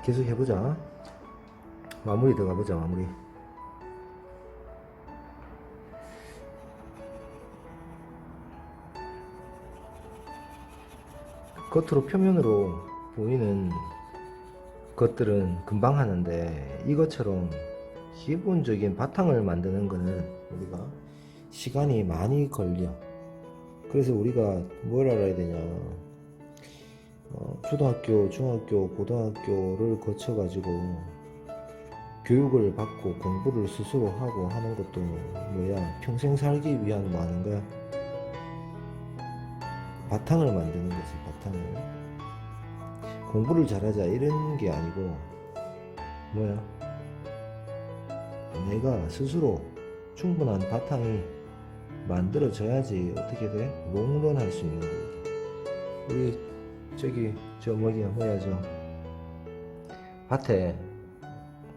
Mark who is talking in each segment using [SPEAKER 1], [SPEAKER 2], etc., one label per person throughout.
[SPEAKER 1] 계속 해보자. 마무리 들어가보자. 마무리. 겉으로 표면으로 보이는 것들은 금방 하는데 이것처럼 기본적인 바탕을 만드는 거는 우리가 시간이 많이 걸려. 그래서 우리가 뭘 알아야 되냐, 초등학교, 중학교, 고등학교를 거쳐 가지고 교육을 받고 공부를 스스로 하고 하는 것도 뭐야, 평생 살기 위한 뭐 하는 거야, 바탕을 만드는 거지. 바탕을. 공부를 잘하자 이런 게 아니고 뭐야, 내가 스스로 충분한 바탕이 만들어져야지 어떻게 돼? 롱런할 수 있는 거거든. 우리 저기 저 뭐야 저 밭에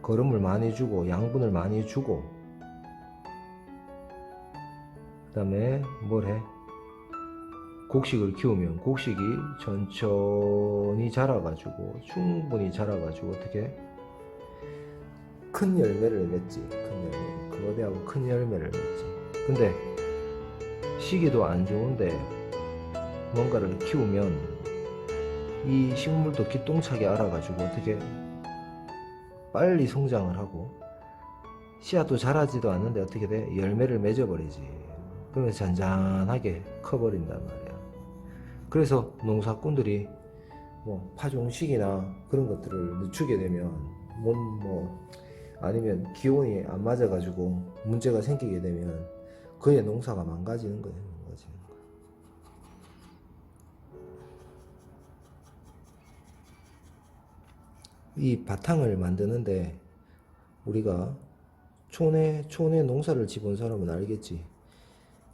[SPEAKER 1] 거름을 많이 주고 양분을 많이 주고 그 다음에 뭘 해? 곡식을 키우면 곡식이 천천히 자라가지고 충분히 자라가지고 어떻게 큰 열매를 맺지. 큰 열매, 거대하고 큰 열매를 맺지. 근데 시기도 안 좋은데 뭔가를 키우면 이 식물도 기똥차게 알아가지고 어떻게 빨리 성장을 하고 씨앗도 자라지도 않는데 어떻게 돼? 열매를 맺어버리지. 그러면서 잔잔하게 커버린단 말이야. 그래서 농사꾼들이 뭐 파종식이나 그런 것들을 늦추게 되면 아니면 기온이 안 맞아가지고 문제가 생기게 되면 그의 농사가 망가지는 거예요. 이 바탕을 만드는데 우리가 촌에 농사를 지본 사람은 알겠지.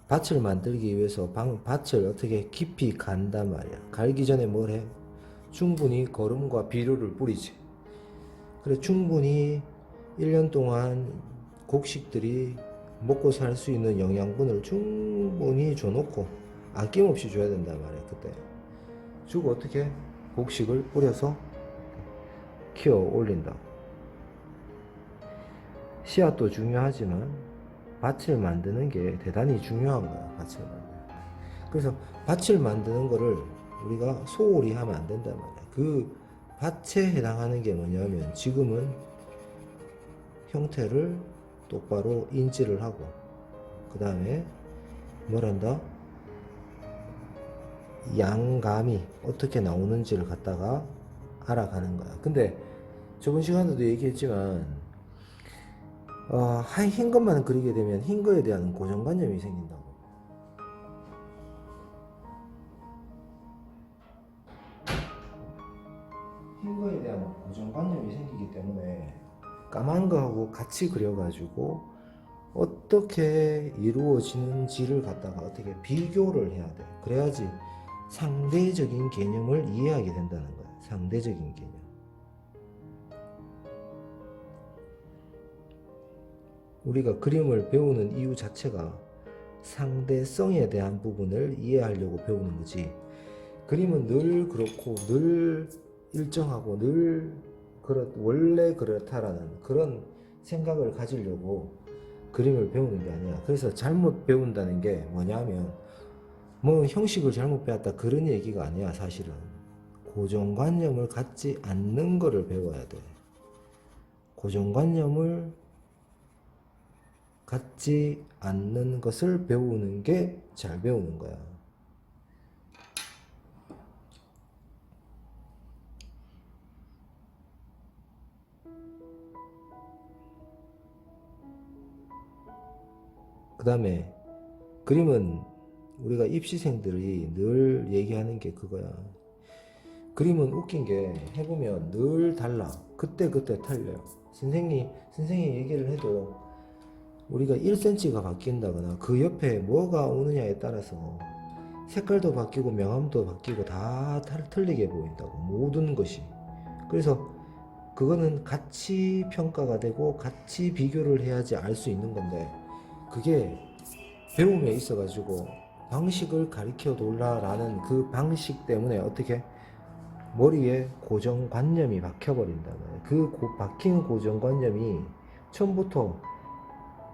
[SPEAKER 1] 밭을 만들기 위해서 밭을 어떻게 깊이 간단 말이야. 갈기 전에 뭘 해? 충분히 거름과 비료를 뿌리지. 그래, 충분히 1년 동안 곡식들이 먹고 살 수 있는 영양분을 충분히 줘놓고 아낌없이 줘야 된단 말이야. 그때 주고 어떻게 곡식을 뿌려서 키워 올린다. 씨앗도 중요하지만 밭을 만드는 게 대단히 중요한 거야. 밭을 만드는. 그래서 밭을 만드는 거를 우리가 소홀히 하면 안 된단 말이야. 그 밭에 해당하는 게 뭐냐면 지금은 형태를 똑바로 인지를 하고 그 다음에 뭘 한다? 양감이 어떻게 나오는지를 갖다가 알아가는 거야. 근데 저번 시간에도 얘기했지만 흰 것만 그리게 되면 흰 거에 대한 고정관념이 생긴다고. 흰 거에 대한 고정관념이 생기기 때문에 까만 거하고 같이 그려가지고 어떻게 이루어지는지를 갖다가 어떻게 비교를 해야 돼. 그래야지 상대적인 개념을 이해하게 된다는 거야. 상대적인 개념. 우리가 그림을 배우는 이유 자체가 상대성에 대한 부분을 이해하려고 배우는 거지. 그림은 늘 그렇고 늘 일정하고 늘 원래 그렇다라는 그런 생각을 가지려고 그림을 배우는 게 아니야. 그래서 잘못 배운다는 게 뭐냐면 뭐 형식을 잘못 배웠다 그런 얘기가 아니야. 사실은 고정관념을 갖지 않는 거를 배워야 돼. 고정관념을 갖지 않는 것을 배우는 게 잘 배우는 거야. 그 다음에 그림은 우리가 입시생들이 늘 얘기하는 게 그거야. 그림은 웃긴 게 해보면 늘 달라. 그때 틀려요. 선생이 얘기를 해도 우리가 1cm가 바뀐다거나 그 옆에 뭐가 오느냐에 따라서 색깔도 바뀌고 명암도 바뀌고 다 틀리게 보인다고. 모든 것이. 그래서 그거는 같이 평가가 되고 같이 비교를 해야지 알 수 있는 건데 그게 배움에 있어 가지고 방식을 가르쳐 놓으라라는 그 방식 때문에 어떻게 머리에 고정관념이 박혀버린다는 거예요. 박힌 고정관념이 처음부터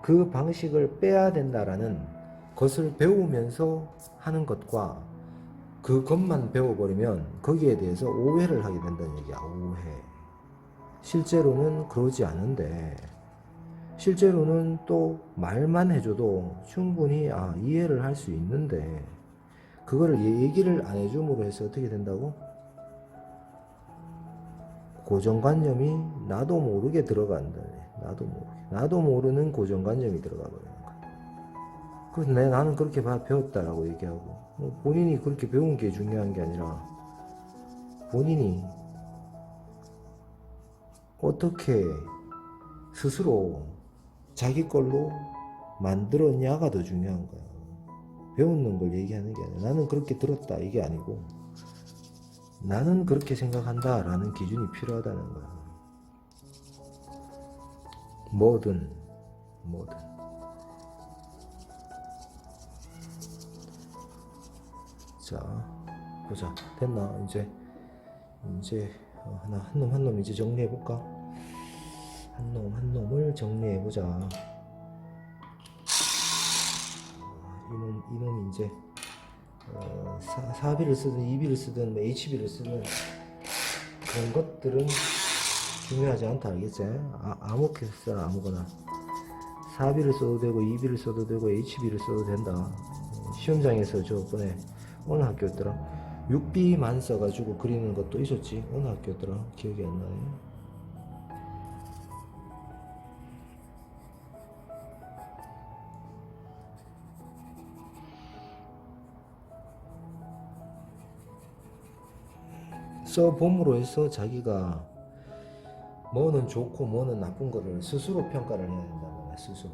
[SPEAKER 1] 그 방식을 빼야 된다라는 것을 배우면서 하는 것과 그것만 배워버리면 거기에 대해서 오해를 하게 된다는 얘기야. 오해. 실제로는 그러지 않은데, 실제로는 또 말만 해줘도 충분히 이해를 할 수 있는데, 그거를 얘기를 안 해줌으로 해서 어떻게 된다고? 고정관념이 나도 모르게 들어간다. 나도 모르는 고정관념이 들어가 버리는 거야. 그래서 나는 그렇게 배웠다라고 얘기하고, 본인이 그렇게 배운 게 중요한 게 아니라 본인이 어떻게 스스로 자기 걸로 만들었냐가 더 중요한 거야. 배우는 걸 얘기하는 게 아니라 나는 그렇게 들었다 이게 아니고 나는 그렇게 생각한다 라는 기준이 필요하다는 거야. 뭐든 자 보자. 됐나? 이제 한 놈 이제 정리해볼까? 한 놈을 정리해보자. 이놈 이제 사비를 쓰든 EB를 쓰든 HB를 쓰든 그런 것들은 중요하지 않다. 알겠지? 아무렇게 써라. 아무거나 사비를 써도 되고 EB를 써도 되고 HB를 써도 된다. 시험장에서 저번에 어느 학교였더라? 6B만 써가지고 그리는 것도 있었지. 어느 학교였더라? 기억이 안 나네. 써봄으로 해서 자기가 뭐는 좋고 뭐는 나쁜 거를 스스로 평가를 해야 된다는 거야. 스스로.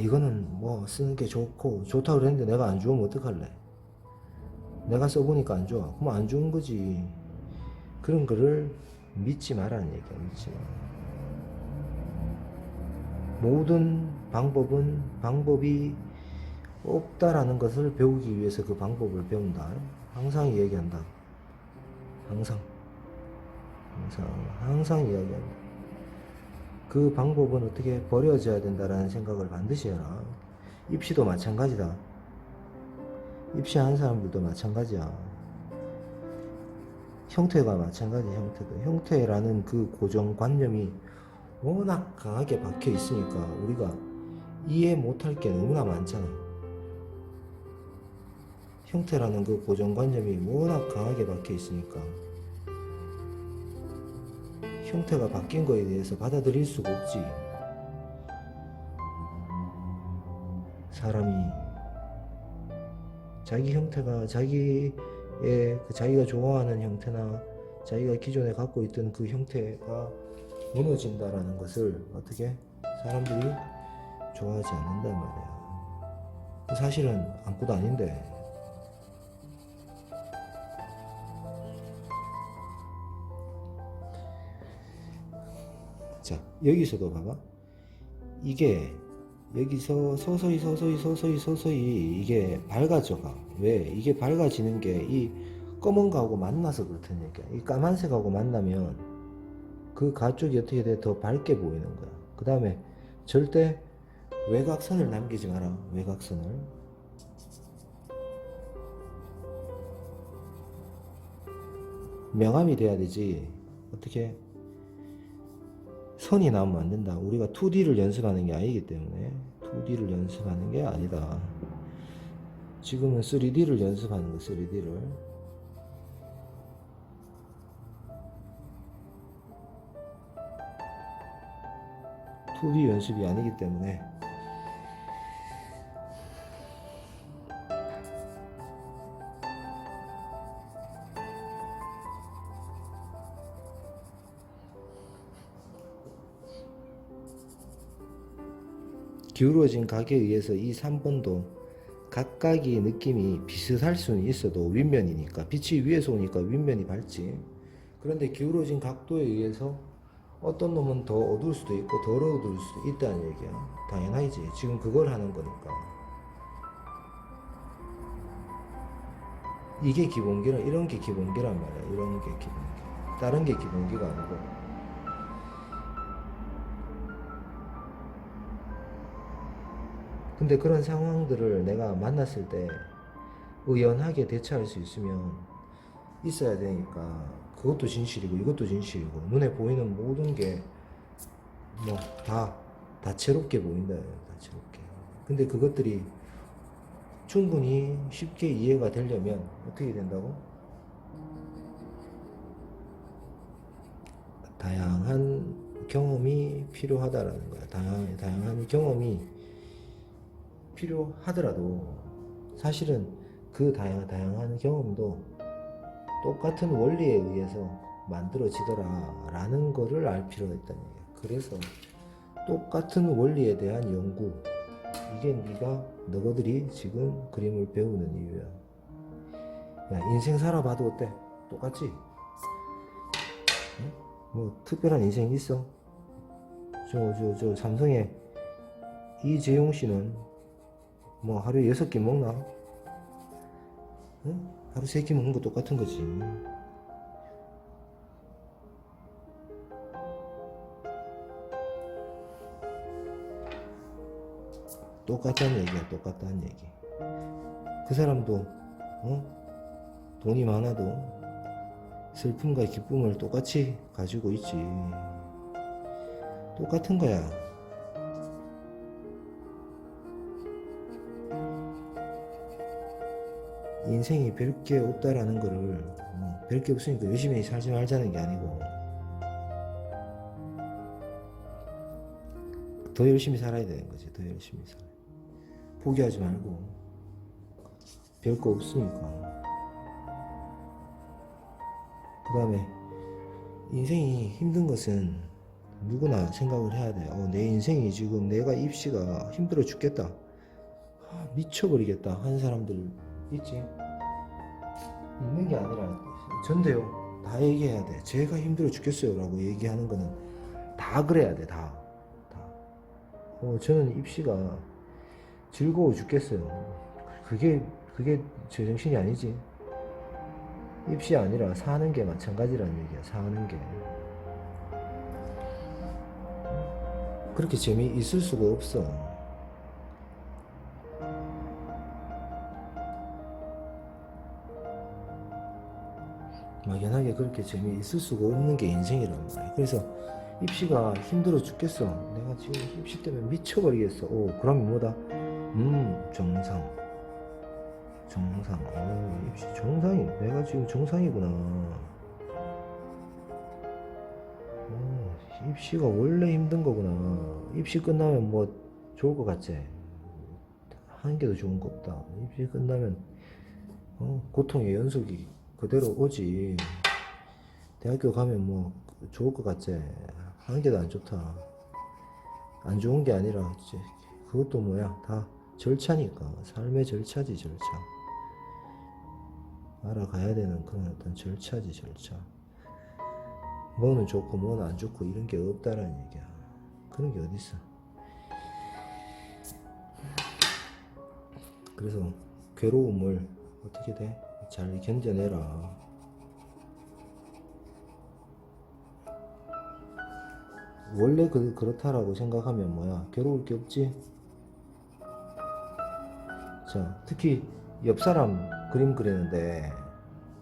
[SPEAKER 1] 이거는 뭐 쓰는 게 좋다고 그랬는데 내가 안 좋으면 어떡할래? 내가 써보니까 안 좋아. 그럼 안 좋은 거지. 그런 거를 믿지 말라는 얘기야. 믿지 마. 모든 방법이 없다라는 것을 배우기 위해서 그 방법을 배운다. 항상 이야기한다. 항상 이야기한다. 그 방법은 어떻게 버려져야 된다라는 생각을 반드시 해라. 입시도 마찬가지다. 입시하는 사람들도 마찬가지야. 형태가 마찬가지야. 형태라는 그 고정관념이 워낙 강하게 박혀 있으니까 우리가 이해 못할 게 너무나 많잖아. 형태라는 그 고정관념이 워낙 강하게 박혀 있으니까 형태가 바뀐 거에 대해서 받아들일 수가 없지. 사람이 자기 형태가 자기가 좋아하는 형태나 자기가 기존에 갖고 있던 그 형태가 무너진다라는 것을 어떻게 사람들이 좋아하지 않는단 말이야. 사실은 아무것도 아닌데. 자, 여기서도 봐봐. 이게 여기서 서서히 이게 밝아져가. 왜? 이게 밝아지는 게 이 검은 거하고 만나서 그렇다는 얘기야. 이 까만색하고 만나면 그 가쪽이 어떻게 돼? 더 밝게 보이는 거야. 그 다음에 절대 외곽선을 남기지 마라. 외곽선을. 명암이 돼야 되지. 어떻게? 선이 나오면 안 된다. 우리가 2D를 연습하는 게 아니기 때문에 2D를 연습하는 게 아니다. 지금은 3D를 연습하는 거. 3D를. (2D) 연습이 아니기 때문에 기울어진 각에 의해서 이 3번도 각각의 느낌이 비슷할 수는 있어도 윗면이니까 빛이 위에서 오니까 윗면이 밝지. 그런데 기울어진 각도에 의해서 어떤 놈은 더 어두울 수도 있고 덜 어두울 수도 있다는 얘기야. 당연하지. 지금 그걸 하는 거니까. 이게 기본기라, 이런 게 기본기란 말이야. 이런 게 기본기. 다른 게 기본기가 아니고. 근데 그런 상황들을 내가 만났을 때 의연하게 대처할 수 있으면 있어야 되니까, 그것도 진실이고 이것도 진실이고 눈에 보이는 모든 게 뭐 다 다채롭게 보인다. 다채롭게. 근데 그것들이 충분히 쉽게 이해가 되려면 어떻게 된다고? 다양한 경험이 필요하다라는 거야. 다양한 경험이 필요하더라도 사실은 그 다양한 경험도 똑같은 원리에 의해서 만들어지더라라는 거를 알 필요가 있다는 얘기야. 그래서 똑같은 원리에 대한 연구, 이게 너희들이 지금 그림을 배우는 이유야. 야, 인생 살아봐도 어때? 똑같지? 응? 뭐 특별한 인생 있어? 저 삼성의 이재용 씨는 뭐 하루에 6끼 먹나? 응? 하루 3끼 먹는 거 똑같은 거지. 똑같다는 얘기야. 똑같다는 얘기. 그 사람도 돈이 많아도 슬픔과 기쁨을 똑같이 가지고 있지. 똑같은 거야. 인생이 별게 없다라는 거를, 별게 없으니까 열심히 살지 말자는 게 아니고 더 열심히 살아야 되는 거지. 더 열심히 살아. 포기하지 말고. 별거 없으니까. 그 다음에 인생이 힘든 것은 누구나 생각을 해야 돼. 내 인생이 지금 내가 입시가 힘들어 죽겠다, 미쳐버리겠다 하는 사람들 있지. 있는 게 아니라 전데요 다 얘기해야 돼. 제가 힘들어 죽겠어요 라고 얘기하는 거는 다 그래야 돼. 다. 저는 입시가 즐거워 죽겠어요. 그게 제정신이 아니지. 입시 아니라 사는 게 마찬가지라는 얘기야. 사는 게 그렇게 재미있을 수가 없어. 막연하게 그렇게 재미있을 수가 없는 게 인생이란 말이야. 그래서 입시가 힘들어 죽겠어, 내가 지금 입시 때문에 미쳐버리겠어, 그러면 뭐다? 정상. 입시 정상이, 내가 지금 정상이구나. 입시가 원래 힘든 거구나. 입시 끝나면 뭐 좋을 것 같지? 한 개도 좋은 거 없다. 입시 끝나면 고통의 연속이 그대로 오지. 대학교 가면 뭐 좋을 것 같지? 한 개도 안 좋다. 안 좋은 게 아니라 이제 그것도 뭐야, 다 절차니까. 삶의 절차지, 절차. 알아가야 되는 그런 어떤 절차지, 절차. 뭐는 좋고 뭐는 안 좋고 이런 게 없다라는 얘기야. 그런 게 어딨어. 그래서 괴로움을 어떻게 돼? 잘 견뎌내라. 원래 그렇다라고 생각하면 뭐야, 괴로울 게 없지. 자, 특히 옆 사람 그림 그리는데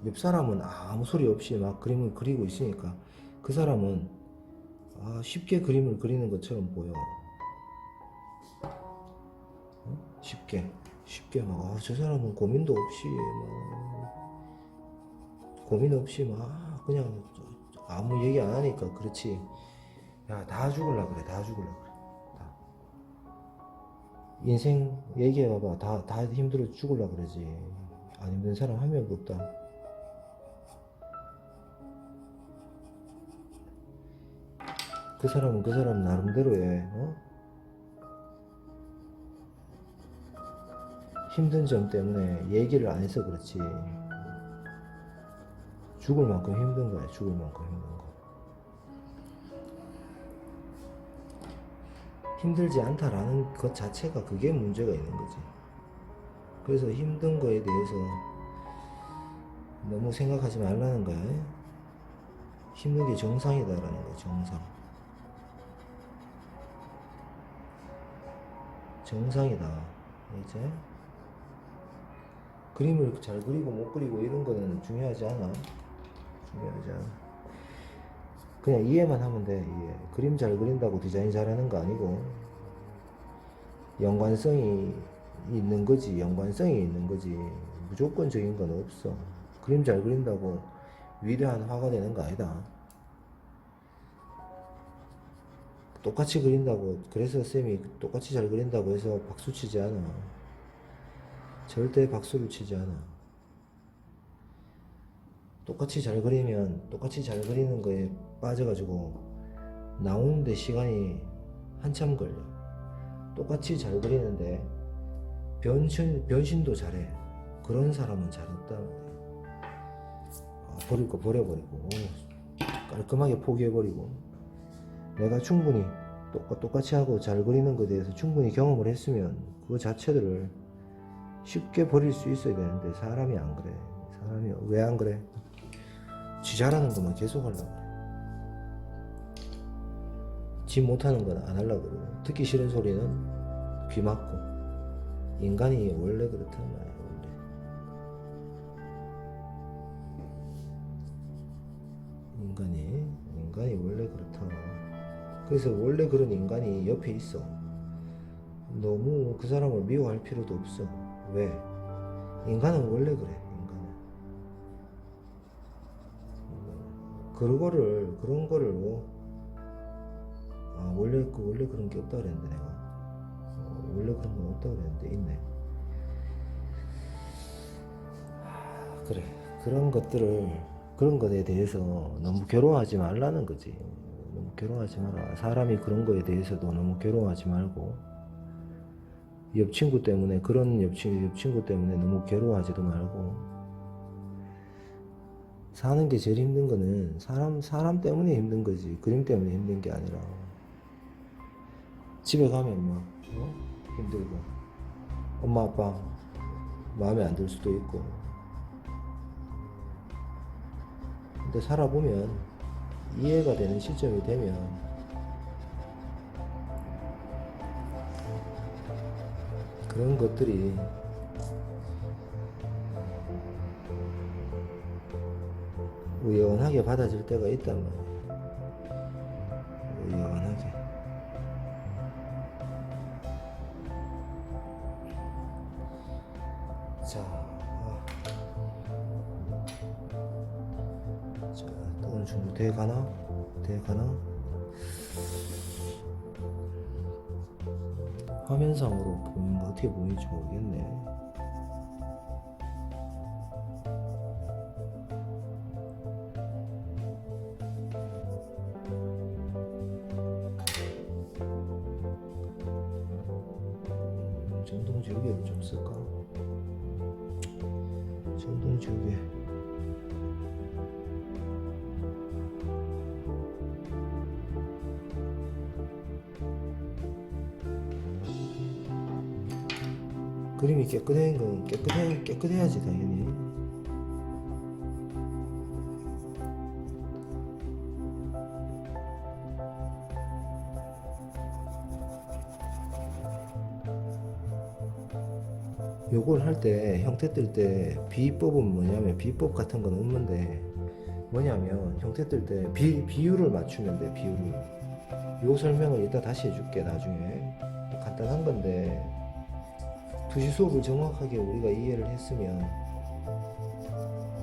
[SPEAKER 1] 옆 사람은 아무 소리 없이 막 그림을 그리고 있으니까 그 사람은 쉽게 그림을 그리는 것처럼 보여. 쉽게 막 저 사람은 고민도 없이 고민 없이 막 그냥 아무 얘기 안 하니까 그렇지. 야, 다 죽을라 그래. 다. 인생 얘기해봐봐. 다 힘들어 죽을라 그러지. 안 힘든 사람 한 명도 없다. 그 사람은 그 사람 나름대로의 힘든 점 때문에 얘기를 안 해서 그렇지. 죽을 만큼 힘든 거야. 죽을 만큼 힘든 거. 힘들지 않다라는 것 자체가 그게 문제가 있는 거지. 그래서 힘든 거에 대해서 너무 생각하지 말라는 거야. 힘든 게 정상이다라는 거야. 정상이다. 이제 그림을 잘 그리고 못 그리고 이런 거는 중요하지 않아. 그냥 이해만 하면 돼. 이해. 그림 잘 그린다고 디자인 잘하는 거 아니고 연관성이 있는 거지. 무조건적인 건 없어. 그림 잘 그린다고 위대한 화가 되는 거 아니다. 똑같이 그린다고, 그래서 쌤이 똑같이 잘 그린다고 해서 박수 치지 않아. 절대 박수를 치지 않아. 똑같이 잘 그리면 똑같이 잘 그리는 거에 빠져가지고 나오는데 시간이 한참 걸려. 똑같이 잘 그리는데 변신도 잘해. 그런 사람은 잘 없다. 버릴 거 버려버리고 깔끔하게 포기해버리고, 내가 충분히 똑같이 하고 잘 그리는 것에 대해서 충분히 경험을 했으면 그거 자체를 쉽게 버릴 수 있어야 되는데 사람이 안 그래. 사람이 왜 안 그래? 지 잘하는 것만 계속 하려고 그래. 지 못하는 건 안 하려고 그러고, 듣기 싫은 소리는 귀 막고. 인간이 원래 그렇단 말이야. 인간이 원래 그렇다. 그래서 원래 그런 인간이 옆에 있어. 너무 그 사람을 미워할 필요도 없어. 왜? 인간은 원래 그래. 그런 거를 원래 그런 게 없다 그랬는데 내가 원래 그런 건 없다 그랬는데 있네. 그래. 그런 것에 대해서 너무 괴로워하지 말라는 거지. 너무 괴로워하지 마라. 사람이 그런 거에 대해서도 너무 괴로워하지 말고, 옆 친구 때문에 너무 괴로워하지도 말고. 사는 게 제일 힘든 거는 사람 때문에 힘든 거지, 그림 때문에 힘든 게 아니라. 집에 가면 막 힘들고, 엄마 아빠 마음에 안 들 수도 있고. 근데 살아보면, 이해가 되는 시점이 되면 그런 것들이 우연하게 받아질 때가 있단 말이야. 우연하게. 자, 오늘 중국 대회 가나? 화면상으로 보면 어떻게 보이는지 모르겠네. 정동지우개를 좀 쓸까? 정동지우개. 그림이 깨끗한 건 깨끗해야지 당연히. 요걸 할 때 형태 뜰 때 비법은 뭐냐면, 비법 같은 건 없는데 뭐냐면, 형태 뜰 때 비율을 맞추면 돼. 요 설명을 이따 다시 해줄게. 나중에 간단한 건데, 투시 수업을 정확하게 우리가 이해를 했으면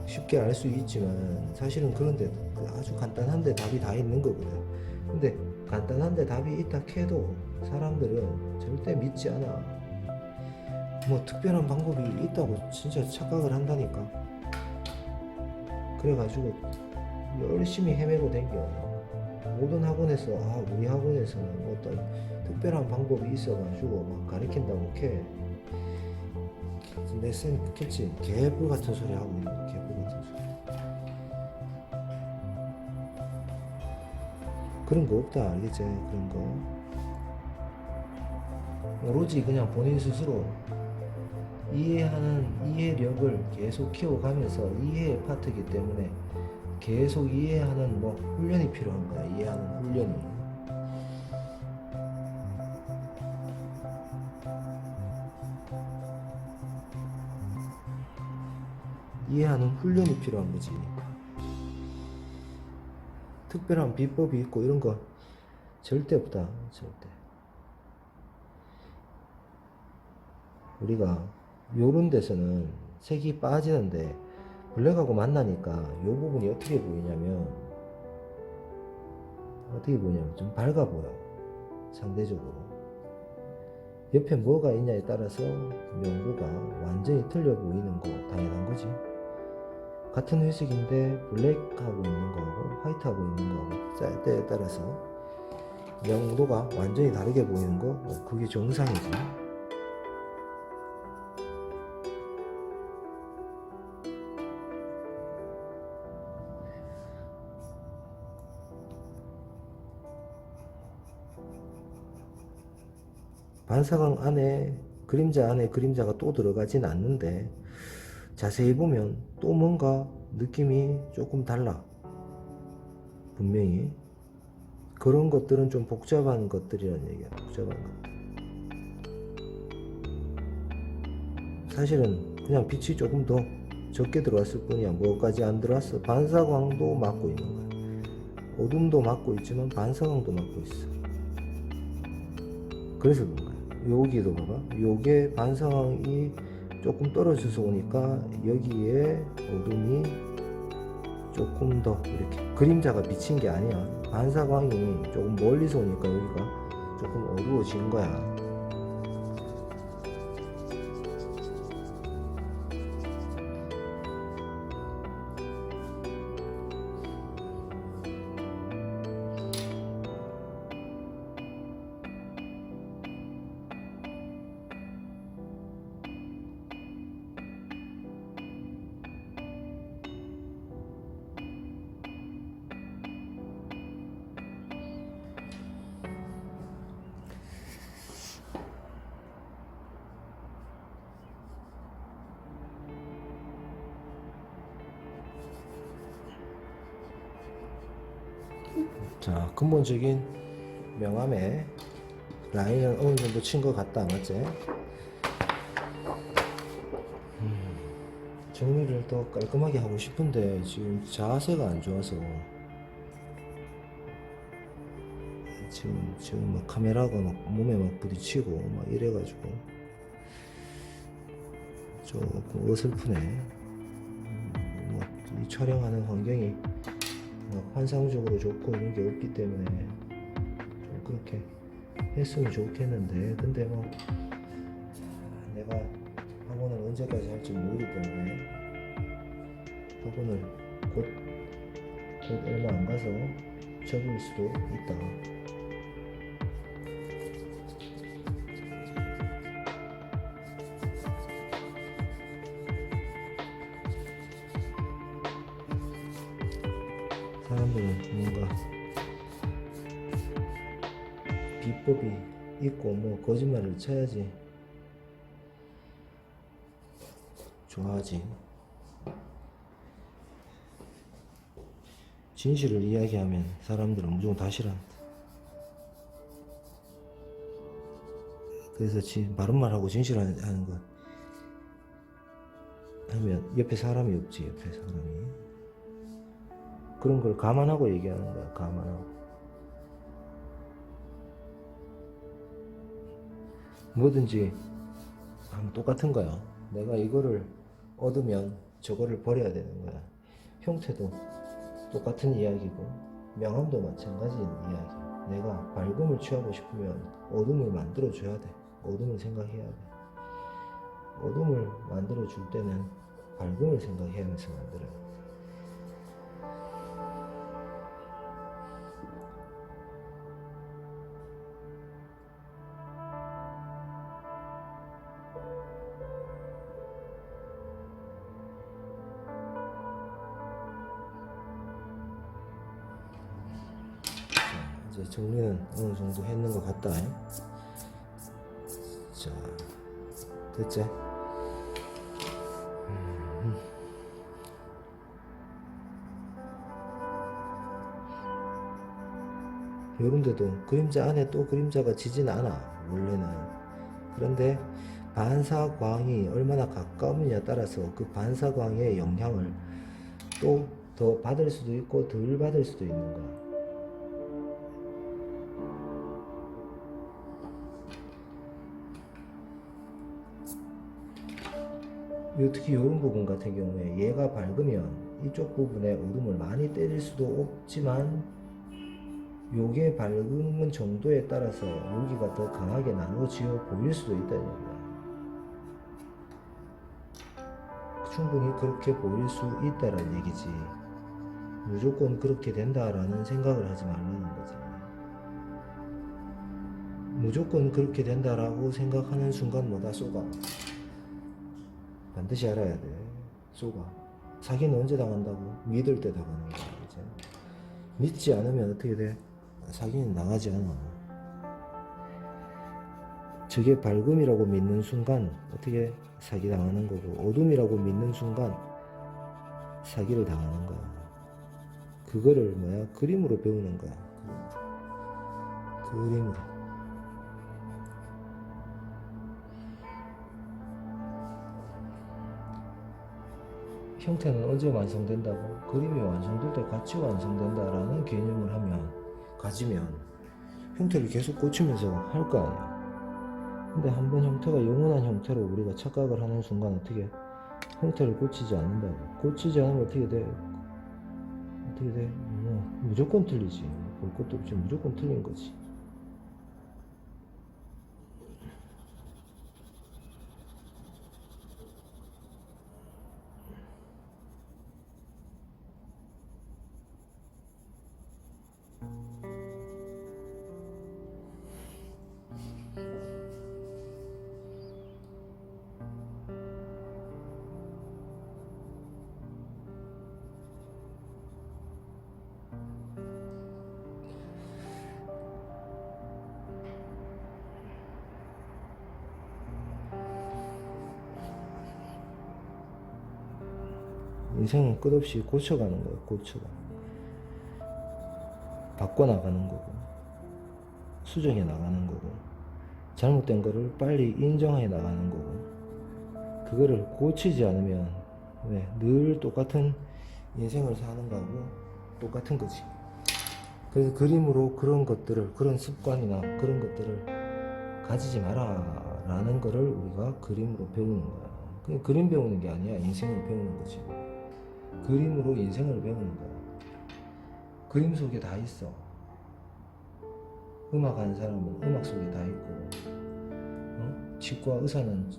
[SPEAKER 1] 쉽게 알 수 있지만, 사실은 그런데 아주 간단한데 답이 다 있는 거거든. 근데 간단한데 답이 있다 해도 사람들은 절대 믿지 않아. 뭐 특별한 방법이 있다고 진짜 착각을 한다니까. 그래가지고 열심히 헤매고 댕겨. 모든 학원에서 우리 학원에서는 어떤 특별한 방법이 있어가지고 막 가르친다고 캐. 내 쌤 그랬지. 개뿔 같은 소리 하고 있는 거. 개뿔 같은 소리. 그런 거 없다, 알겠지? 그런 거 오로지 그냥 본인 스스로 이해하는 이해력을 계속 키워가면서 이해의 파트이기 때문에 계속 이해하는 뭐 훈련이 필요한 거야. 이해하는 훈련이. 이해하는 훈련이 필요한 거지. 특별한 비법이 있고 이런 거 절대 없다. 절대. 우리가 요런 데서는 색이 빠지는데 블랙하고 만나니까 요 부분이 어떻게 보이냐면 좀 밝아 보여. 상대적으로. 옆에 뭐가 있냐에 따라서 명도가 완전히 틀려 보이는 거 당연한 거지. 같은 회색인데 블랙하고 있는 거하고 화이트하고 있는 거하고 짤 때에 따라서 명도가 완전히 다르게 보이는 거 그게 정상이지. 반사광 안에 그림자가 또 들어가진 않는데 자세히 보면 또 뭔가 느낌이 조금 달라. 분명히 그런 것들은 좀 복잡한 것들이라는 얘기야. 복잡한 것들. 사실은 그냥 빛이 조금 더 적게 들어왔을 뿐이야. 뭐까지 안 들어왔어. 반사광도 막고 있는 거야. 어둠도 막고 있지만 반사광도 막고 있어. 그래서 그런 거야. 여기도 봐봐. 요게 반사광이 조금 떨어져서 오니까 여기에 어둠이 조금 더 이렇게 그림자가 비친 게 아니야. 반사광이 조금 멀리서 오니까 여기가 조금 어두워진 거야. 자, 근본적인 명암에 라인은 어느 정도 친 것 같다, 맞지? 정리를 더 깔끔하게 하고 싶은데 지금 자세가 안 좋아서 지금 막 카메라가 막 몸에 막 부딪히고 막 이래가지고 조금 어설프네. 이 촬영하는 환경이 환상적으로 좋고 이런 게 없기 때문에 좀 그렇게 했으면 좋겠는데, 근데 뭐 내가 학원을 언제까지 할지 모르기 때문에 학원을 곧 얼마 안 가서 접을 수도 있다. 사람들은 뭔가 비법이 있고 뭐 거짓말을 쳐야지 좋아하지. 진실을 이야기하면 사람들은 무조건 다 싫어한다. 그래서 바른 말하고 진실하는 거 하면 옆에 사람이 없지. 옆에 사람이 그런 걸 감안하고 얘기하는 거야. 감안하고. 뭐든지 똑같은 거야. 내가 이거를 얻으면 저거를 버려야 되는 거야. 형태도 똑같은 이야기고 명암도 마찬가지인 이야기야. 내가 밝음을 취하고 싶으면 어둠을 만들어 줘야 돼. 어둠을 생각해야 돼. 어둠을 만들어 줄 때는 밝음을 생각하면서 만들어야 돼. 이제 정리는 어느 정도 했는 것 같다. 자, 됐지? 요런데도 그림자 안에 또 그림자가 지진 않아 원래는. 그런데 반사광이 얼마나 가까우냐에 따라서 그 반사광의 영향을 또 더 받을 수도 있고 덜 받을 수도 있는 거야. 특히 이런 부분 같은 경우에 얘가 밝으면 이쪽 부분에 어둠을 많이 때릴 수도 없지만 요게 밝은 정도에 따라서 여기가 더 강하게 나눠지어 보일 수도 있다는 얘기야. 충분히 그렇게 보일 수 있다는 얘기지. 무조건 그렇게 된다라는 생각을 하지 말라는 거지. 무조건 그렇게 된다라고 생각하는 순간 뭐다? 쏘가. 반드시 알아야 돼. 쏘가. 사기는 언제 당한다고? 믿을 때 당하는 거야. 이제. 믿지 않으면 어떻게 돼? 사기는 당하지 않아. 저게 밝음이라고 믿는 순간 어떻게 사기 당하는 거고, 어둠이라고 믿는 순간 사기를 당하는 거야. 그거를 뭐야? 그림으로 배우는 거야. 그림으로. 형태는 언제 완성된다고? 그림이 완성될 때 같이 완성된다라는 개념을 가지면 형태를 계속 고치면서 할 거 아니야. 근데 한번 형태가 영원한 형태로 우리가 착각을 하는 순간 어떻게 형태를 고치지 않는다고. 고치지 않으면 어떻게 돼? 어떻게 돼? 무조건 틀리지. 볼 것도 없이 무조건 틀린 거지. 인생은 끝없이 고쳐가는 거야. 고쳐가. 바꿔나가는 거고, 수정해 나가는 거고, 잘못된 거를 빨리 인정해 나가는 거고, 그거를 고치지 않으면 왜 늘 똑같은 인생을 사는 거하고 똑같은 거지. 그래서 그림으로 그런 것들을, 그런 습관이나 그런 것들을 가지지 마라 라는 거를 우리가 그림으로 배우는 거야. 그냥 그림 배우는 게 아니야. 인생을 배우는 거지. 그림으로 인생을 배우는 거야. 그림 속에 다 있어. 음악 하는 사람은 음악 속에 다 있고, 치과 의사는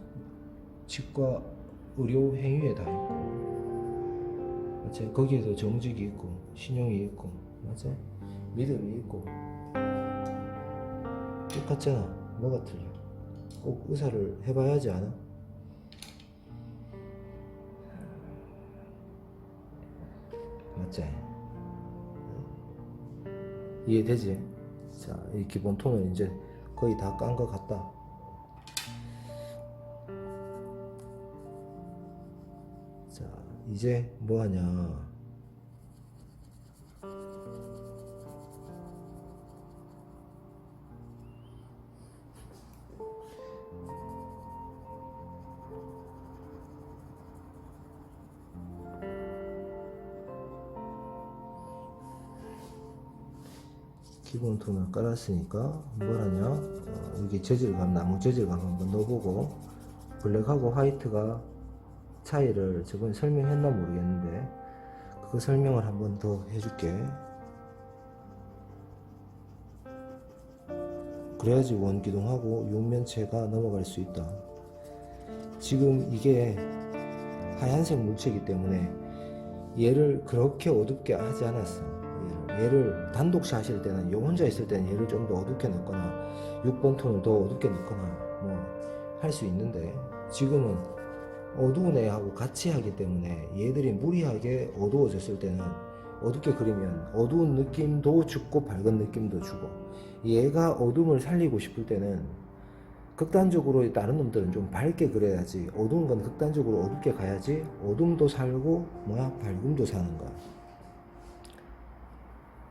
[SPEAKER 1] 치과 의료 행위에 다 있고, 맞지? 거기에도 정직이 있고, 신용이 있고, 맞지? 믿음이 있고, 똑같잖아. 뭐가 틀려? 꼭 의사를 해봐야지 않아? 맞지? 이해되지? 자, 이 기본 톤은 이제 거의 다 깐 것 같다. 자, 이제 뭐 하냐? 기본 톤을 깔았으니까 뭘 하냐? 여기 재질감, 나무 재질감 한번 넣어보고, 블랙하고 화이트가 차이를 저번에 설명했나 모르겠는데 그거 설명을 한번 더 해줄게. 그래야지 원기둥하고 육면체가 넘어갈 수 있다. 지금 이게 하얀색 물체이기 때문에 얘를 그렇게 어둡게 하지 않았어. 얘를 단독샷 하실 때는, 혼자 있을 때는 얘를 좀 더 어둡게 넣거나 6번 톤을 더 어둡게 넣거나 뭐 할 수 있는데, 지금은 어두운 애하고 같이 하기 때문에 얘들이 무리하게 어두워졌을 때는 어둡게 그리면 어두운 느낌도 주고 밝은 느낌도 주고, 얘가 어둠을 살리고 싶을 때는 극단적으로, 다른 놈들은 좀 밝게 그려야지, 어두운 건 극단적으로 어둡게 가야지 어둠도 살고 밝음도 사는 거야.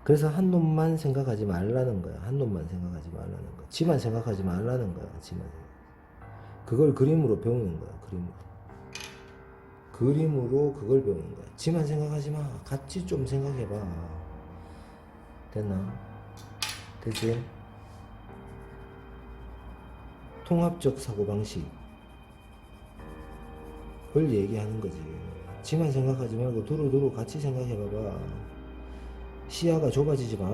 [SPEAKER 1] 그래서 한 놈만 생각하지 말라는 거야. 한 놈만 생각하지 말라는 거야. 지만 생각하지 말라는 거야. 지만. 그걸 그림으로 배우는 거야. 그림으로. 그림으로 그걸 배우는 거야. 지만 생각하지 마. 같이 좀 생각해봐. 됐나? 됐지? 통합적 사고방식. 그걸 얘기하는 거지. 지만 생각하지 말고 두루두루 같이 생각해봐봐. 시야가 좁아지지 마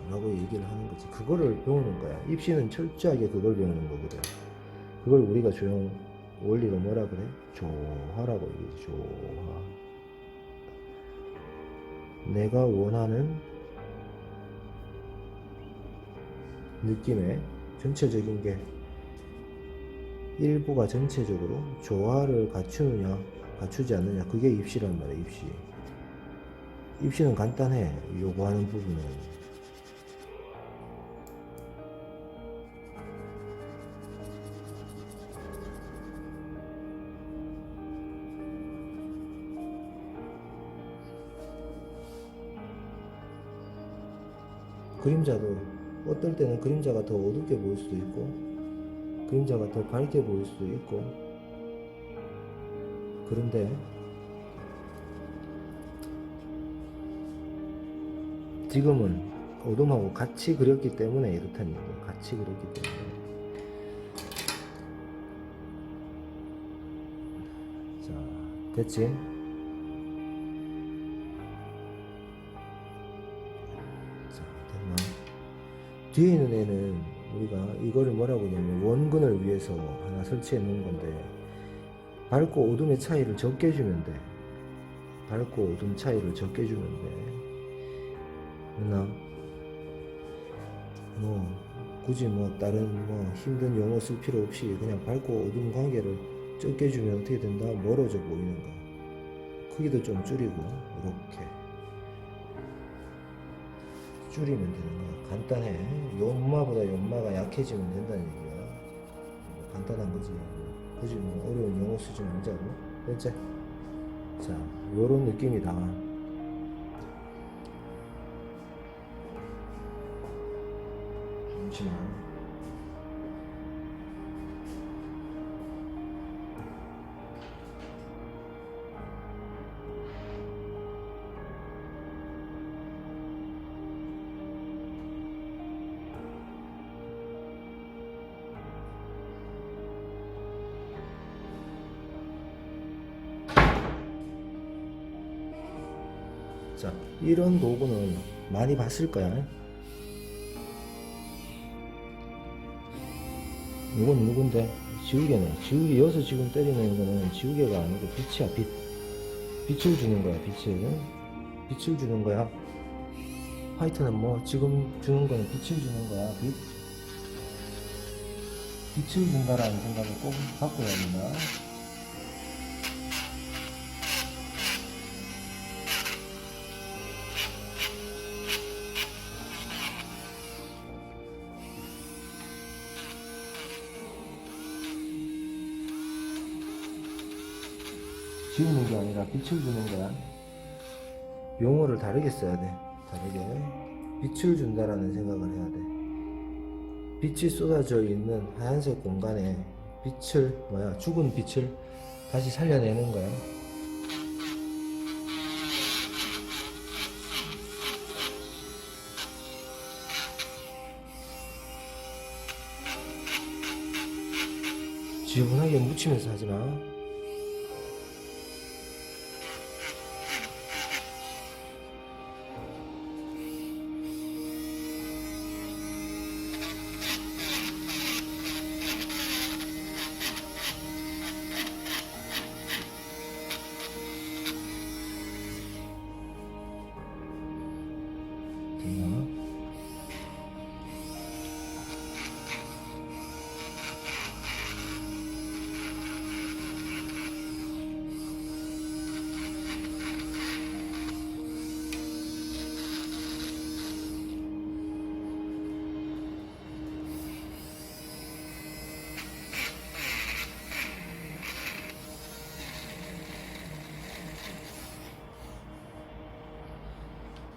[SPEAKER 1] 라고 얘기를 하는 거지. 그거를 배우는 거야. 입시는 철저하게 그걸 배우는 거거든. 그걸 우리가 조형 원리로 뭐라 그래? 조화라고 얘기해. 조화. 내가 원하는 느낌의 전체적인 게 일부가 전체적으로 조화를 갖추느냐 갖추지 않느냐, 그게 입시란 말이야. 입시. 입시는 간단해. 요구하는 부분은. 그림자도 어떨 때는 그림자가 더 어둡게 보일 수도 있고 그림자가 더 밝게 보일 수도 있고, 그런데 지금은 어둠하고 같이 그렸기 때문에 이렇다는 얘기야. 같이 그렸기 때문에. 자, 됐지? 자, 됐나? 뒤에 있는 애는 우리가 이거를 뭐라고 하냐면 원근을 위해서 하나 설치해 놓은 건데, 밝고 어둠의 차이를 적게 주면 돼. 밝고 어둠 차이를 적게 주면 돼. 됐나? 뭐 굳이 뭐 다른 뭐 힘든 용어 쓸 필요 없이 그냥 밝고 어둠 관계를 적게 주면 어떻게 된다? 멀어져 보이는 거. 크기도 좀 줄이고 이렇게 줄이면 되는 거야. 간단해. 연마보다 연마가 약해지면 된다는 얘기야. 뭐 간단한 거지. 굳이 뭐 어려운 용어 쓰지 말자고. 됐지? 자, 요런 느낌이다. 잠시만. 자, 이런 도구는 많이 봤을 거야. 이건 누군데? 지우개네. 지우개, 여기서 지금 때리는 거는 지우개가 아니고 빛이야. 빛을 주는 거야. 빛을 주는 거야. 화이트는 뭐 지금 주는 거는 빛을 주는 거야. 빛을 준다라는 생각을 꼭 갖고 해야 된다. 지우는 게 아니라 빛을 주는 거야. 용어를 다르게 써야 돼. 다르게. 빛을 준다라는 생각을 해야 돼. 빛이 쏟아져 있는 하얀색 공간에 빛을, 죽은 빛을 다시 살려내는 거야. 지저분하게 묻히면서 하지 마.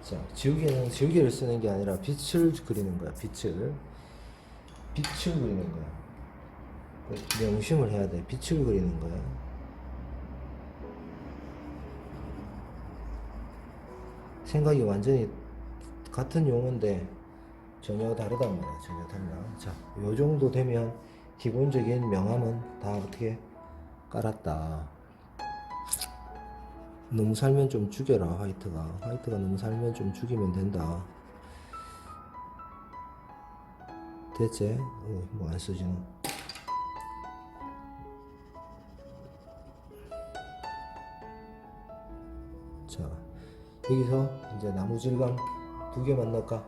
[SPEAKER 1] 자, 지우개는 지우개를 쓰는 게 아니라 빛을 그리는 거야. 빛을 그리는 거야. 명심을 해야 돼. 빛을 그리는 거야. 생각이 완전히 같은 용어인데 전혀 다르단 말이야. 전혀 달라. 자, 요 정도 되면 기본적인 명암은 다 어떻게 깔았다. 너무 살면 좀 죽여라. 화이트가 너무 살면 좀 죽이면 된다. 됐지? 뭐 안 쓰지 너. 자, 여기서 이제 나무 질감 2개만 넣을까?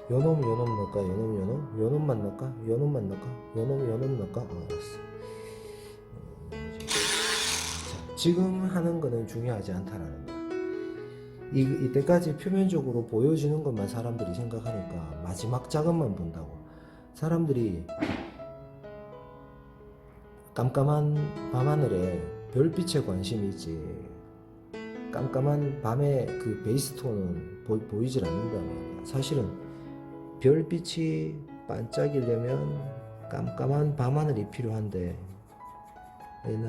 [SPEAKER 1] 요놈 넣을까? 요놈만 넣을까? 요놈만 넣을까? 요놈 넣을까? 알았어. 자, 지금 하는 거는 중요하지 않다라는 거야. 이때까지 표면적으로 보여지는 것만 사람들이 생각하니까 마지막 작업만 본다고. 사람들이 깜깜한 밤하늘에 별빛에 관심이 있지, 깜깜한 밤에 그 베이스톤은 보이질 않는단 말이야. 사실은 별빛이 반짝이려면 깜깜한 밤하늘이 필요한데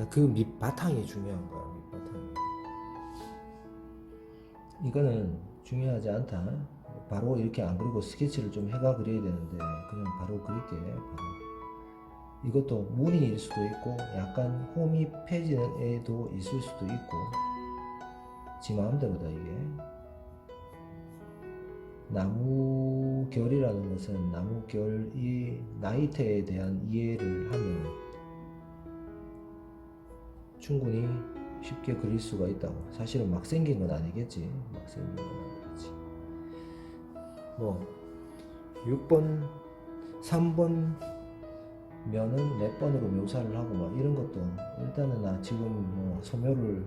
[SPEAKER 1] 그 밑바탕이 중요한 거야. 밑바탕이. 이거는 중요하지 않다. 바로 이렇게 안 그리고 스케치를 좀 해가 그려야 되는데 그냥 바로 그릴게. 바로. 이것도 무늬일 수도 있고 약간 홈이 페이지에도 있을 수도 있고 지 마음대로다. 이게 나무결이라는 것은 나무결이 나이테에 대한 이해를 하면 충분히 쉽게 그릴 수가 있다고. 사실은 막 생긴 건 아니겠지. 막 생긴 건 아니겠지. 뭐 6번 3번 면은 몇 번으로 묘사를 하고 막 이런 것도 일단은 나 지금 뭐 소묘를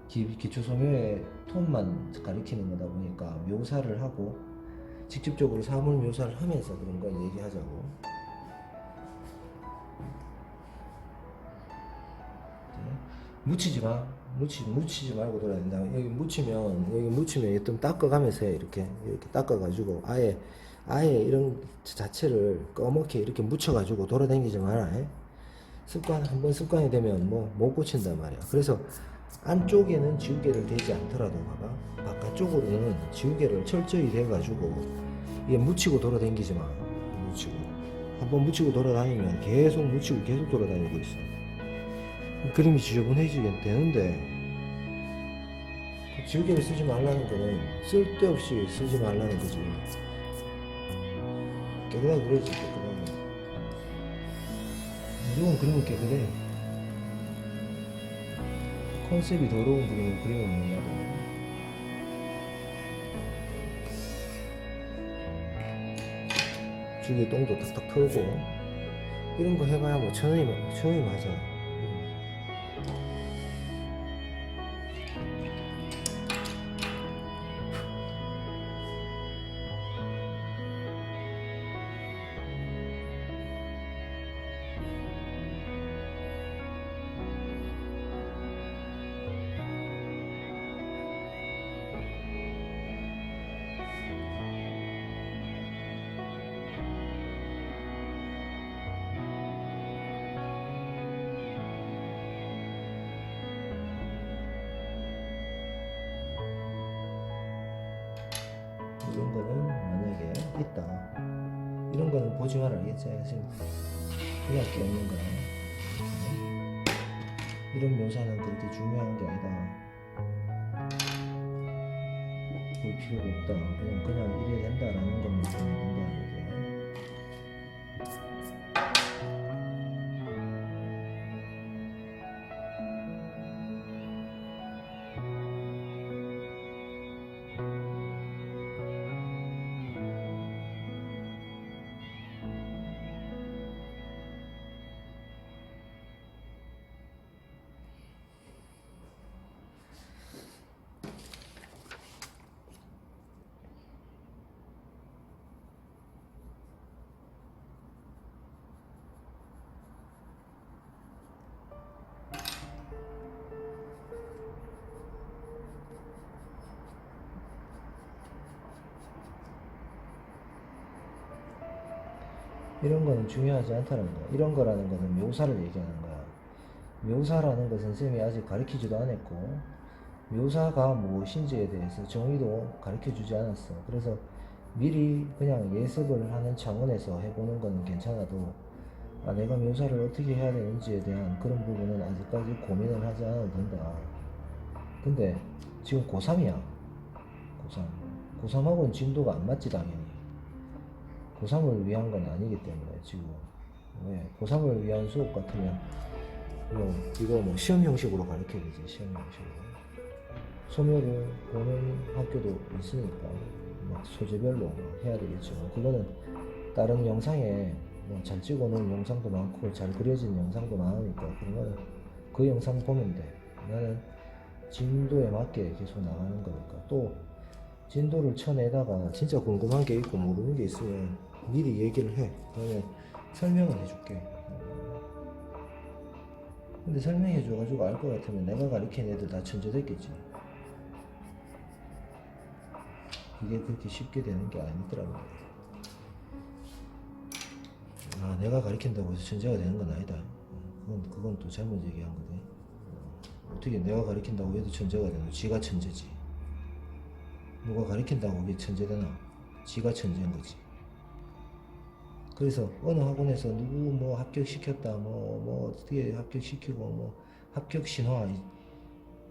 [SPEAKER 1] 기초 소묘의 톤만 가리키는 거다 보니까 묘사를 하고 직접적으로 사물 묘사를 하면서 그런 걸 얘기하자고. 묻히지 마. 묻히지 말고 돌아야 된다. 여기 묻히면 좀 닦아가면서 해. 이렇게 닦아가지고 아예 이런 자체를 꺼멓게 이렇게 묻혀가지고 돌아다니지 마라. 한번 습관이 되면 뭐 못 고친단 말이야. 그래서 안쪽에는 지우개를 대지 않더라도 봐봐. 바깥쪽으로는 지우개를 철저히 대가지고 이게 묻히고 돌아다니지 마. 한번 묻히고 돌아다니면 계속 묻히고 계속 돌아다니고 있어. 그림이 지저분해지게 되는데 지우개를 쓰지 말라는 거는 쓸데없이 쓰지 말라는 거지. 깨끗하게 그려야지. 깨끗하게. 무조건 그림은 깨끗해. 컨셉이 더러운 그림을 그리면 몰라도 지우개 똥도 탁탁 털고 이런 거 해봐야 뭐 천원이 맞아. 이런 거는 만약에 있다. 이런 거는 보지 마라. 알겠지? 지금 그냥 끼얹는 거야. 이런 묘사는 그렇게 중요한 게 아니다. 볼 필요가 없다. 그냥 이래야 된다라는 것만 보면 된다. 이게. 이런 거는 중요하지 않다는 거야. 이런 거라는 거는 묘사를 얘기하는 거야. 묘사라는 것은 쌤이 아직 가르치지도 않았고, 묘사가 무엇인지에 대해서 정의도 가르쳐 주지 않았어. 그래서 미리 그냥 예습을 하는 차원에서 해보는 거는 괜찮아도, 아, 내가 묘사를 어떻게 해야 되는지에 대한 그런 부분은 아직까지 고민을 하지 않아도 된다. 근데 지금 고3이야. 고3. 고3하고는 진도가 안 맞지, 당연히. 고3을 위한 건 아니기 때문에, 지금. 왜? 고3을 위한 수업 같으면, 이거 뭐 시험 형식으로 가르쳐야지, 시험 형식으로. 소묘를 보는 학교도 있으니까, 막 소재별로 해야 되겠죠. 그거는 다른 영상에 뭐 잘 찍어놓은 영상도 많고, 잘 그려진 영상도 많으니까, 그런 거는 그 영상 보면 돼. 나는 진도에 맞게 계속 나가는 거니까. 또, 진도를 쳐내다가 진짜 궁금한 게 있고 모르는 게 있으면 미리 얘기를 해. 그러면 설명을 해줄게. 근데 설명해줘가지고 알 것 같으면 내가 가르친 애들 다 천재됐겠지. 그게 그렇게 쉽게 되는 게 아니더라고. 아, 내가 가르친다고 해서 천재가 되는 건 아니다. 그건 또 잘못 얘기한 거지. 어떻게 내가 가르친다고 해도 천재가 되나? 지가 천재지. 누가 가르친다고 그게 천재되나? 지가 천재인 거지. 그래서 어느 학원에서 누구 뭐 합격시켰다, 뭐 어떻게 합격시키고, 뭐 합격 신화,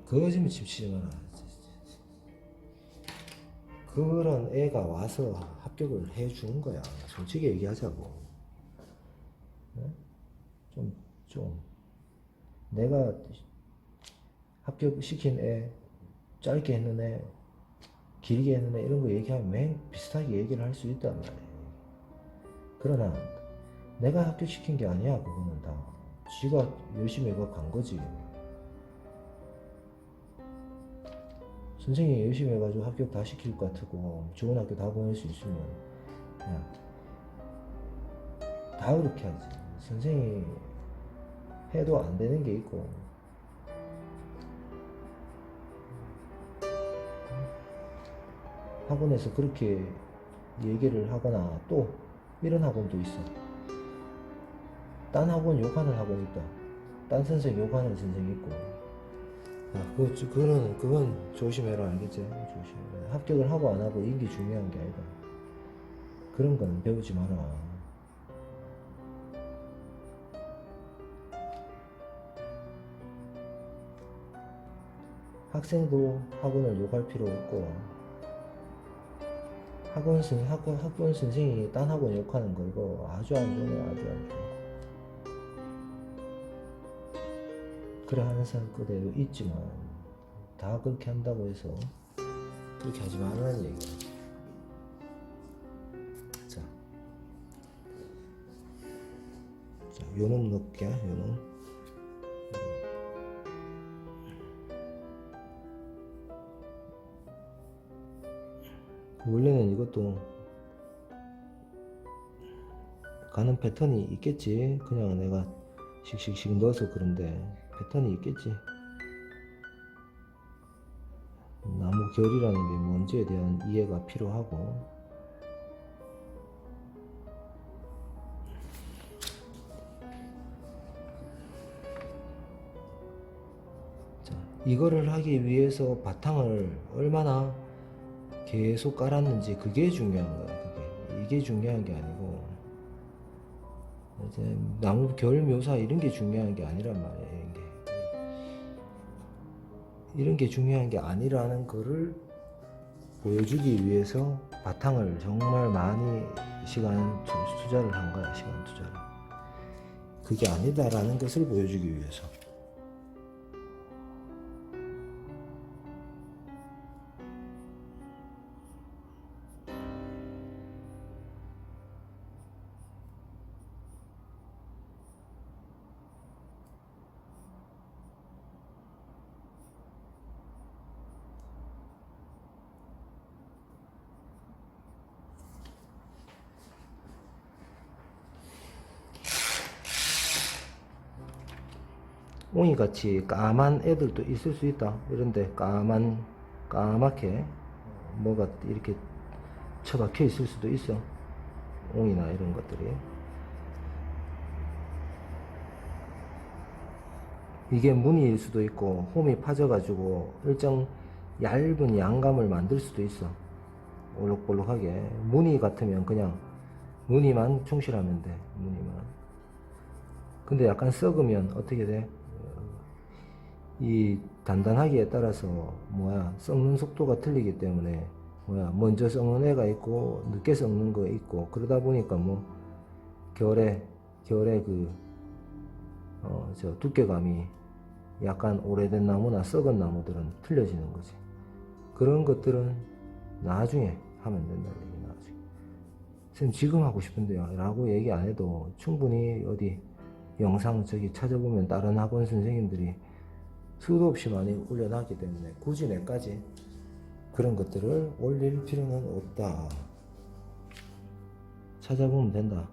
[SPEAKER 1] 거짓말 치지 마라. 그런 애가 와서 합격을 해주는 거야. 솔직히 얘기하자고. 네? 좀 내가 합격시킨 애, 짧게 했는 애, 길게 했는 애, 이런 거 얘기하면 맨 비슷하게 얘기를 할 수 있단 말이야. 그러나 내가 합격시킨 게 아니야. 그거는 다 지가 열심히 해가 간 거지. 선생님이 열심히 해가지고 합격 다 시킬 것 같고 좋은 학교 다 보낼 수 있으면 그냥 다 그렇게 하지. 선생님이 해도 안 되는 게 있고, 학원에서 그렇게 얘기를 하거나, 또 이런 학원도 있어. 딴 학원 욕하는 학원 있다. 딴 선생 욕하는 선생 있고. 아, 그건 조심해라, 알겠지? 조심해라. 합격을 하고 안 하고 이게 중요한 게 아니다. 그런 건 배우지 마라. 학생도 학원을 욕할 필요 없고, 학원 선생이 딴 학원 욕하는 거 이거 아주 안 좋네, 아주 안 좋아. 그래 하는 사람 그대로 있지만 다 그렇게 한다고 해서 그렇게 하지 말라는 얘기야. 자, 요놈 넣을게. 요놈. 원래는 이것도 가는 패턴이 있겠지. 그냥 내가 씩씩씩 넣어서 그런데 패턴이 있겠지. 나무 결이라는 게 뭔지에 대한 이해가 필요하고, 자, 이거를 하기 위해서 바탕을 얼마나 계속 깔았는지 그게 중요한 거야. 이게 중요한 게 아니고, 이제 나무 결 묘사 이런 게 중요한 게 아니란 말이야. 이런 게 중요한 게 아니라는 거를 보여주기 위해서 바탕을 정말 많이 시간 투자를 한 거야. 시간 투자를. 그게 아니다라는 것을 보여주기 위해서. 옹이같이 까만 애들도 있을 수 있다. 이런데 까맣게 뭐가 이렇게 처박혀 있을 수도 있어. 옹이나 이런 것들이. 이게 무늬일 수도 있고 홈이 파져가지고 일정 얇은 양감을 만들 수도 있어. 올록볼록하게. 무늬 같으면 그냥 무늬만 충실하면 돼. 무늬만. 근데 약간 썩으면 어떻게 돼? 이 단단하기에 따라서 썩는 속도가 틀리기 때문에 먼저 썩는 애가 있고 늦게 썩는 거 있고, 그러다 보니까 뭐 결에 저 두께감이 약간 오래된 나무나 썩은 나무들은 틀려지는 거지. 그런 것들은 나중에 하면 된다 얘기. 나중에 선생님 지금 하고 싶은데요 라고 얘기 안 해도 충분히 어디 영상 저기 찾아보면 다른 학원 선생님들이 수도 없이 많이 올려놨기 때문에 굳이 내까지 그런 것들을 올릴 필요는 없다. 찾아보면 된다.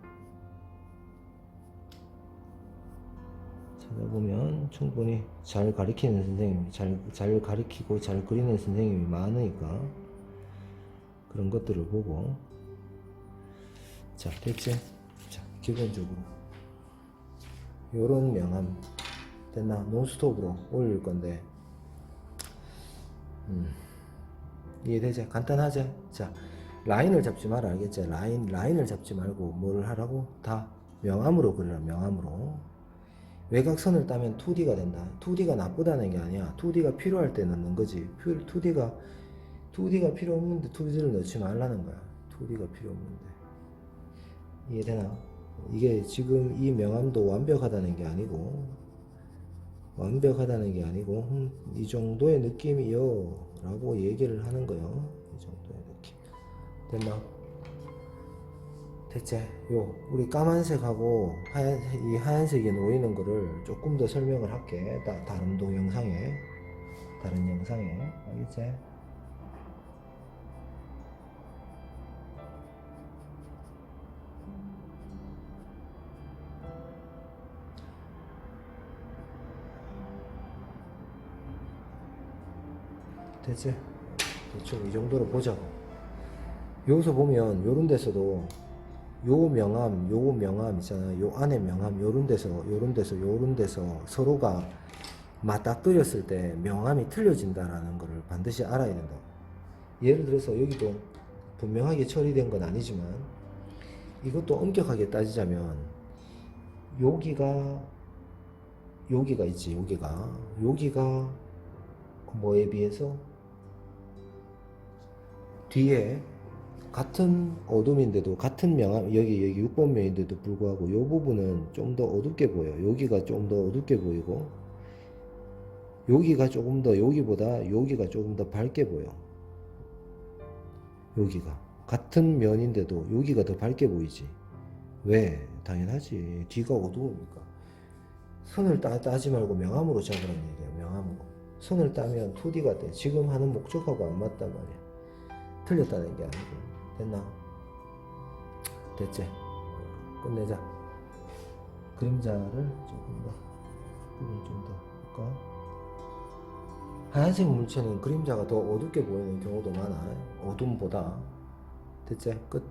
[SPEAKER 1] 찾아보면 충분히 잘 가르치는 선생님이 잘 가르치고 잘 그리는 선생님이 많으니까 그런 것들을 보고. 자, 됐지? 자, 기본적으로 요런 명암 됐나? 논스톱으로 올릴 건데 이해되지? 간단하지? 자, 라인을 잡지 마라. 알겠지? 라인을 잡지 말고 뭘 하라고? 다 명암으로 그려라. 명암으로. 외곽선을 따면 2D가 된다. 2D가 나쁘다는 게 아니야. 2D가 필요할 때 넣는 거지. 2D가 필요 없는데 2D를 넣지 말라는 거야. 2D가 필요 없는데. 이해되나? 이게 지금 이 명암도 완벽하다는 게 아니고 이 정도의 느낌이요 라고 얘기를 하는 거요. 이 정도의 느낌. 됐나? 됐지? 우리 까만색하고 이 하얀색이 놓이는 거를 조금 더 설명을 할게. 다른 동영상에. 다른 영상에. 알겠지? 됐지? 대충 이 정도로 보자고. 여기서 보면 요런 데서도 요 명암 있잖아. 요 안에 명암 요런 데서 서로가 맞닥뜨렸을 때 명암이 틀려진다라는 것을 반드시 알아야 된다. 예를 들어서 여기도 분명하게 처리된 건 아니지만 이것도 엄격하게 따지자면 여기가 있지. 여기가 뭐에 비해서 뒤에 같은 어둠인데도 같은 명암 여기 6번면인데도 불구하고 이 부분은 좀 더 어둡게 보여. 여기가 좀 더 어둡게 보이고 여기가 조금 더 여기가 조금 더 밝게 보여. 여기가 같은 면인데도 여기가 더 밝게 보이지. 왜? 당연하지. 뒤가 어두우니까. 선을 따지 말고 명암으로 잡으라는 얘기야. 명암으로. 선을 따면 2D가 돼. 지금 하는 목적하고 안 맞단 말이야. 틀렸다는 게 아니고. 됐나? 됐지? 끝내자. 그림자를 조금 더 부분 좀 더 볼까? 하얀색 물체는 그림자가 더 어둡게 보이는 경우도 많아. 어둠보다. 됐지? 끝.